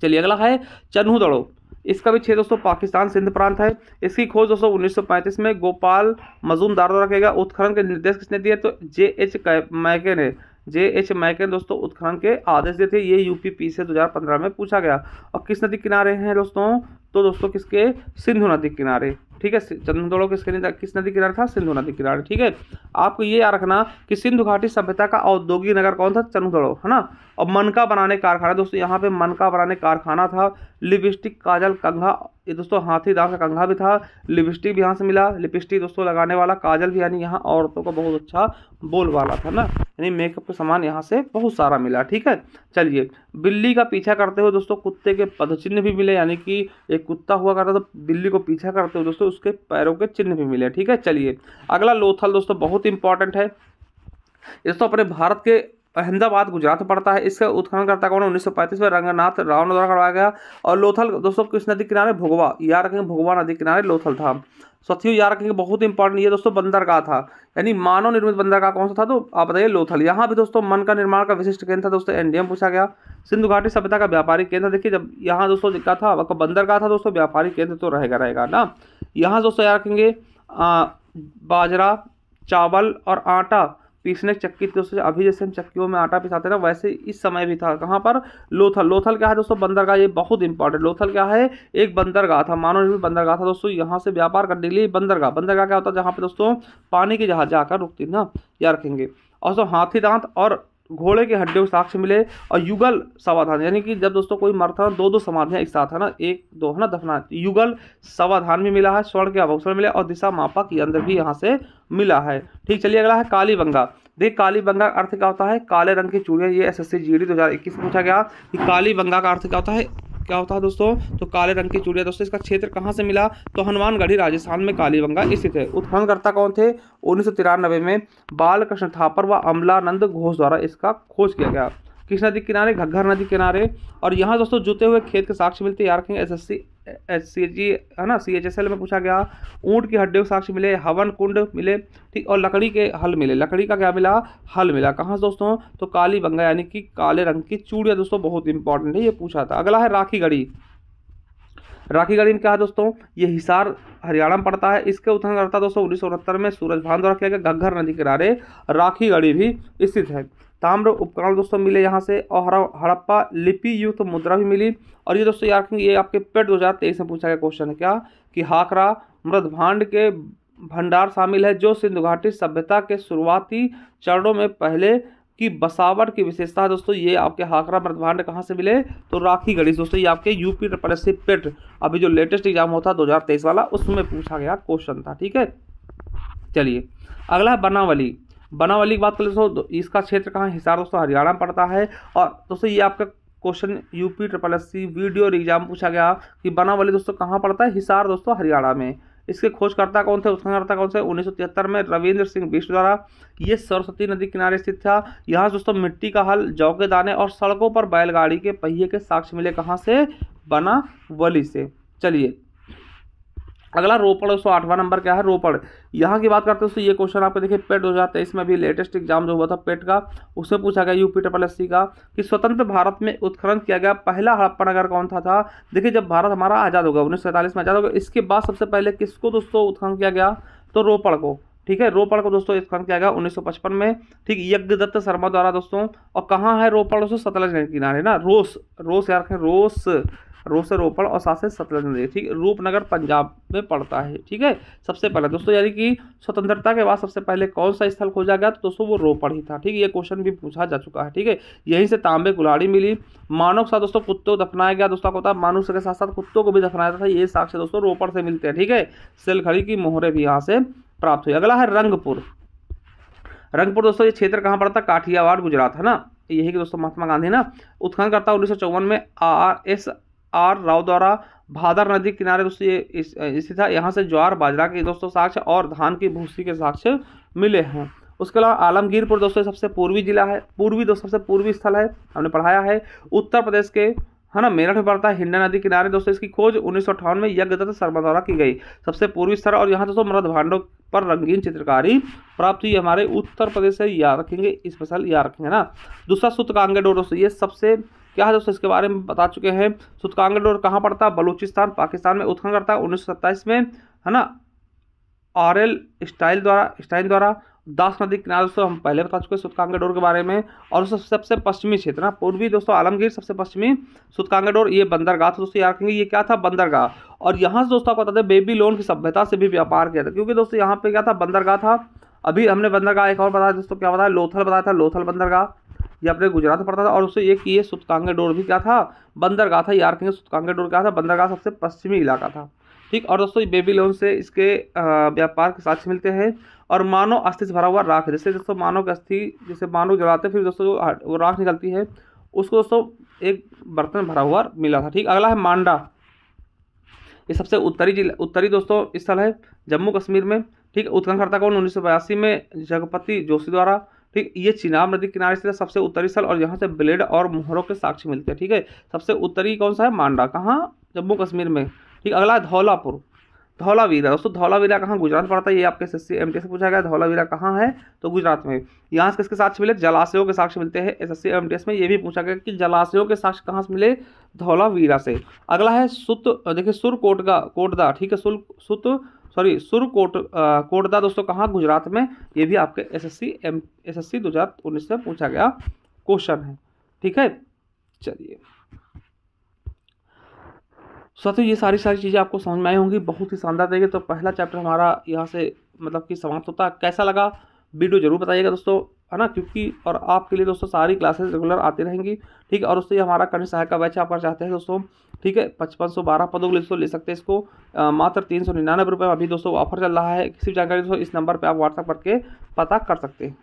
चलिए अगला है चन्हूदड़ो। इसका भी क्षेत्र दोस्तों पाकिस्तान सिंध प्रांत है। इसकी खोज दोस्तों 1935 में गोपाल मजूमदार द्वारा किया गया। उत्खनन के निर्देश किसने दिए? तो JH मैके ने, JH मैके दोस्तों उत्खनन के आदेश दिए थे। ये UPPC 2015 में पूछा गया। और किस नदी किनारे हैं दोस्तों? तो दोस्तों किसके? सिंधु नदी किनारे, ठीक है। चन्हूदड़ो किस नदी किनारे था? सिंधु नदी किनारे, ठीक है। आपको ये याद रखना कि सिंधु घाटी सभ्यता का औद्योगिक नगर कौन था? चन्हूदड़ो, है ना। और मनका बनाने कारखाना दोस्तों, यहाँ पे मनका बनाने कारखाना था। लिपस्टिक, काजल, कंघा, ये दोस्तों हाथी दांत का कंघा भी था। लिपस्टिक भी यहाँ से मिला, लिपस्टिक दोस्तों लगाने वाला, काजल भी, यानी यहाँ औरतों का बहुत अच्छा बोलबाला था ना, यानी मेकअप का सामान यहाँ से बहुत सारा मिला, ठीक है। चलिए बिल्ली का पीछा करते हुए दोस्तों कुत्ते के पदचिन्ह भी मिले, यानी कि एक कुत्ता हुआ करता तो बिल्ली को पीछा करते हुए दोस्तों उसके पैरों के चिन्ह भी मिले, ठीक है। चलिए अगला लोथल दोस्तों बहुत इंपॉर्टेंट है। दोस्तों अपने भारत के अहमदाबाद गुजरात में पड़ता है। इसका उत्खननकर्ता कौन है? 1935 में रंगनाथ राव द्वारा करवाया गया। और लोथल दोस्तों किस नदी किनारे? भोगवा, याद रखेंगे भोगवा नदी किनारे लोथल था। साथियों याद रखेंगे बहुत इंपॉर्टेंट, ये दोस्तों बंदरगाह था, यानी मानव निर्मित बंदरगाह कौन सा था? तो आप बताइए लोथल। यहाँ भी दोस्तों मन का निर्माण का विशिष्ट केंद्र था दोस्तों, NDM पूछा गया। सिंधु घाटी सभ्यता का व्यापारिक केंद्र, देखिए जब यहाँ दोस्तों दिखा था आपका बंदरगाह था दोस्तों, व्यापारिक केंद्र तो रहेगा ना। यहाँ दोस्तों याद रखेंगे बाजरा, चावल और आटा पीसने चक्की दोस्तों, अभी जैसे हम चक्कियों में आटा पिसाते हैं ना, वैसे इस समय भी था। कहाँ पर? लोथल। लोथल क्या है दोस्तों? बंदरगाह। ये बहुत इंपॉर्टेंट, लोथल क्या है? एक बंदरगाह था, मानव निर्मित बंदरगाह था दोस्तों। यहाँ से व्यापार करने के लिए बंदरगाह क्या होता है? जहाँ पे दोस्तों पानी की जहाज जाकर रुकती ना, याद रखेंगे। और दोस्तों हाथी दांत और घोड़े के हड्डियों के साक्ष्य मिले। और युगल समाधान, यानी कि जब दोस्तों कोई मरता है 2 समाधियां एक साथ है ना, 1-2 है ना दफना, युगल समाधान भी मिला है। स्वर्ण के आभूषण मिले और दिशा मापक यंत्र भी यहाँ से मिला है, ठीक। चलिए अगला है कालीबंगा। देख कालीबंगा का अर्थ क्या होता है? काले रंग की चूड़ियाँ। ये SSC GD 2021 में पूछा गया कि कालीबंगा का अर्थ क्या होता है दोस्तों? तो काले रंग की चूड़ियाँ दोस्तों। इसका क्षेत्र कहाँ से मिला? तो हनुमानगढ़ी राजस्थान में कालीबंगा स्थित है। उत्खननकर्ता कौन थे? 1993 में बालकृष्ण थापर व अमलानंद घोष द्वारा इसका खोज किया गया। किस नदी किनारे? घग्घर नदी किनारे। और यहाँ दोस्तों जुते हुए खेत के साक्ष्य मिलते हैं, याद रखेंगे SSC SCG है ना, CHSL में पूछा गया। ऊंट की हड्डियों के साक्ष्य मिले, हवन कुंड मिले, ठीक। और लकड़ी के हल मिले, लकड़ी का क्या मिला? हल मिला। कहाँ दोस्तों? तो कालीबंगा, यानी कि काले रंग की चूड़ियाँ दोस्तों, बहुत इंपॉर्टेंट है, ये पूछा था। अगला है राखीगढ़ी। राखीगढ़ी में क्या है दोस्तों? ये हिसार हरियाणा में पड़ता है। इसके उत्खननकर्ता दोस्तों 1969 में सूरजभान द्वारा किया गया। घग्घर नदी किनारे राखीगढ़ी भी स्थित है। ताम्र उपकरण दोस्तों मिले यहाँ से। और हड़प्पा लिपि युक्त मुद्रा भी मिली। और ये दोस्तों याद रखेंगे, ये आपके पेट 2023 में पूछा गया क्वेश्चन है क्या? कि हाकरा मृदभांड के भंडार शामिल है, जो सिंधु घाटी सभ्यता के शुरुआती चरणों में पहले की बसावट की विशेषता है दोस्तों। ये आपके हाकरा मृदभांड कहाँ से मिले? तो राखीगढ़ी दोस्तों। ये आपके UPSSC पेट अभी जो लेटेस्ट एग्जाम होता 2023 वाला, उसमें पूछा गया क्वेश्चन था, ठीक है। चलिए अगला है बनावली। बनावली की बात करें दोस्तों, इसका क्षेत्र कहाँ, हिसार दोस्तों हरियाणा में पड़ता है। और दोस्तों ये आपका question UP SSC video exam पूछा गया कि बनावली दोस्तों कहाँ पड़ता है, हिसार दोस्तों हरियाणा में। इसके खोजकर्ता कौन थे, उत्खननकर्ता कौन से, 1973 में रविंद्र सिंह बिष्ट द्वारा। ये सरस्वती नदी किनारे स्थित था। यहाँ दोस्तों मिट्टी का हल, जौ के दाने और सड़कों पर बैलगाड़ी के पहिए के साक्ष्य मिले कहाँ से, बनावली से। चलिए अगला रोपड़ दोस्तों 8वां नंबर क्या है, रोपड़। यहाँ की बात करते हैं दोस्तों, ये क्वेश्चन आपको देखिए पेट 2023 में भी लेटेस्ट एग्जाम जो हुआ था पेट का, उसमें पूछा गया यूपी SSC का कि स्वतंत्र भारत में उत्खनन किया गया पहला हड़प्पा नगर कौन था। देखिए जब भारत हमारा आज़ाद होगा 1947 में आज़ाद होगा, इसके बाद सबसे पहले किसको दोस्तों उत्खनन किया गया, तो रोपड़ को। ठीक है, रोपड़ को दोस्तों उत्खनन किया गया 1955 में। ठीक, यज्ञदत्त शर्मा द्वारा दोस्तों। और कहाँ है रोपड़ दोस्तों, सतलज नदी किनारे ना, रोस यार रोस से रोपड़ और साथ से सतलज नदी। ठीक, रूपनगर पंजाब में पड़ता है। ठीक है, सबसे पहले दोस्तों यानी कि स्वतंत्रता के बाद सबसे पहले कौन सा स्थल खोजा गया, तो दोस्तों वो रोपड़ ही था। ठीक, ये क्वेश्चन भी पूछा जा चुका है। ठीक है, यहीं से तांबे कुल्हाड़ी मिली। मानव के साथ दोस्तों कुत्तों को दफनाया गया, दोस्तों को पता है मानव के साथ साथ कुत्तों को भी दफनाया था। ये साक्ष्य दोस्तों रोपड़ से मिलते हैं। ठीक है, सेलखड़ी की मोहरें भी यहाँ से प्राप्त हुई। अगला है रंगपुर। दोस्तों ये क्षेत्र कहाँ पड़ता है, काठियावाड़ गुजरात है ना। यही कि दोस्तों महात्मा गांधी ना उत्खनन करता 1954 में RSR राव द्वारा भादर नदी किनारे दोस्तों ये स्थित था। यहाँ से ज्वार बाजरा के दोस्तों साक्ष्य और धान की भूसी के साक्ष्य मिले हैं। उसके अलावा आलमगीरपुर दोस्तों सबसे पूर्वी जिला है, सबसे पूर्वी स्थल है, हमने पढ़ाया है। उत्तर प्रदेश के है ना, मेरठ में पड़ता है, हिंडा नदी किनारे दोस्तों। इसकी खोज 1958 में यज्ञदत्त शर्मा द्वारा की गई, सबसे पूर्वी स्थल। और यहाँ दोस्तों मृद भांडों पर रंगीन चित्रकारी प्राप्त हुई, हमारे उत्तर प्रदेश से याद रखेंगे, स्पेशल याद रखेंगे ना। दूसरा सूतकांगे डोर दोस्तों, ये सबसे क्या है दोस्तों, इसके बारे में बता चुके हैं। सूतकांगे डोर कहाँ पड़ता है, बलूचिस्तान पाकिस्तान में। उत्खनन करता है 1927 में है ना, RL स्टाइन द्वारा। दास नदी किनारे दोस्तों हम पहले बता चुके हैं सूतकांगे डोर के बारे में। और सबसे पश्चिमी क्षेत्र ना, पूर्वी दोस्तों आलमगीर, सबसे पश्चिमी सूतकांगे डोर। ये बंदरगाह था दोस्तों, याद रखेंगे ये क्या था, बंदरगाह। और यहाँ से दोस्तों आपको बता दें बेबीलोन की सभ्यता से भी व्यापार किया था, क्योंकि दोस्तों यहाँ पे क्या था, बंदरगाह था। अभी हमने बंदरगाह एक और बताया दोस्तों, क्या बताया, लोथल बताया था, लोथल बंदरगाह, ये अपने गुजरात में पड़ता था। और उससे ये सूतकांगे डोर भी क्या था, बंदरगाह था, याद रखेंगे सूतकांगे डोर क्या था, बंदरगाह, सबसे पश्चिमी इलाका था। ठीक, और दोस्तों बेबीलोन से इसके व्यापार के साक्ष्य मिलते हैं। और मानव अस्थि से भरा हुआ राख, जैसे दोस्तों मानव की अस्थि, जैसे मानव जलाते फिर दोस्तों वो राख निकलती है, उसको दोस्तों एक बर्तन भरा हुआ मिला था। ठीक, अगला है मांडा। ये सबसे उत्तरी दोस्तों स्थल है जम्मू कश्मीर में। ठीक, उत्खननकर्ता कौन, 1982 में जगपति जोशी द्वारा। ठीक, ये चिनाब नदी किनारे से सबसे उत्तरी स्थल, और यहाँ से ब्लेड और मोहरों के साक्ष्य मिलते हैं। ठीक है, सबसे उत्तरी कौन सा है, मांडा, कहाँ, जम्मू कश्मीर में। ठीक, अगला है धौलापुर। धौलावीरा दोस्तों, धौलावीरा कहाँ, गुजरात पड़ता है। ये आपके SSC MT से पूछा गया, धौलावीरा कहाँ है, तो गुजरात में। यहाँ से किसके साक्ष्य मिले, जलाशयों के साक्ष्य मिलते हैं। SSC MTS में ये भी पूछा गया कि जलाशयों के साक्ष्य कहाँ से मिले, धौलावीरा से। अगला है देखिए सुरकोटदा। ठीक है, सुरकोटदा दोस्तों कहाँ, गुजरात में। ये भी आपके SSC 2019 से पूछा गया क्वेश्चन है। ठीक है, चलिए साथियों ये सारी चीज़ें आपको समझ में आई होंगी, बहुत ही शानदार तरीके। तो पहला चैप्टर हमारा यहाँ से मतलब कि समाप्त होता है। कैसा लगा वीडियो जरूर बताइएगा दोस्तों, है ना, क्योंकि और आपके लिए दोस्तों सारी क्लासेस रेगुलर आती रहेंगी। ठीक है, और उससे हमारा कनिष्ठ सहायक का बैच आप कर चाहते हैं दोस्तों। ठीक है, 5512 पदों के लिए दोस्तों ले सकते हैं इसको, मात्र 399 रुपये में अभी दोस्तों ऑफर चल रहा है। किसी भी जानकारी दोस्तों इस नंबर पर आप व्हाट्सएप करके पता कर सकते हैं।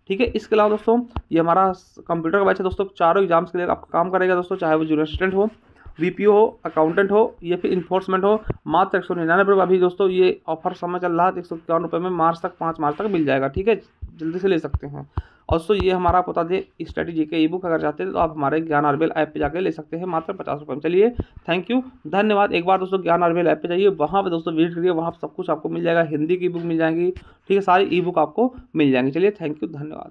ठीक है, इसके अलावा दोस्तों ये हमारा कंप्यूटर का बैच है दोस्तों, चारों एग्जाम्स के लिए आपका काम करेगा दोस्तों, चाहे वो जूनियर असिस्टेंट हो, VPO हो, अकाउंटेंट हो, या फिर इन्फोर्समेंट हो। मात्र 199 रुपये अभी दोस्तों ये ऑफर समय चल रहा है, 151 रुपये में मार्च मार्च तक मिल जाएगा। ठीक है, जल्दी से ले सकते हैं। और दोस्तों ये हमारा बता दें स्ट्रेटजी के ई बुक अगर चाहते हैं तो आप हमारे ज्ञान RBL ऐप पे जाकर ले सकते हैं, मात्र 50 रुपये में। चलिए थैंक यू, धन्यवाद। एक बार दोस्तों ज्ञान RBL ऐप पे जाइए, वहाँ पे दोस्तों विजिट करिए, वहाँ सब कुछ आपको मिल जाएगा। हिंदी की बुक मिल जाएंगी, ठीक है, सारी ई बुक आपको मिल जाएंगी। चलिए थैंक यू, धन्यवाद।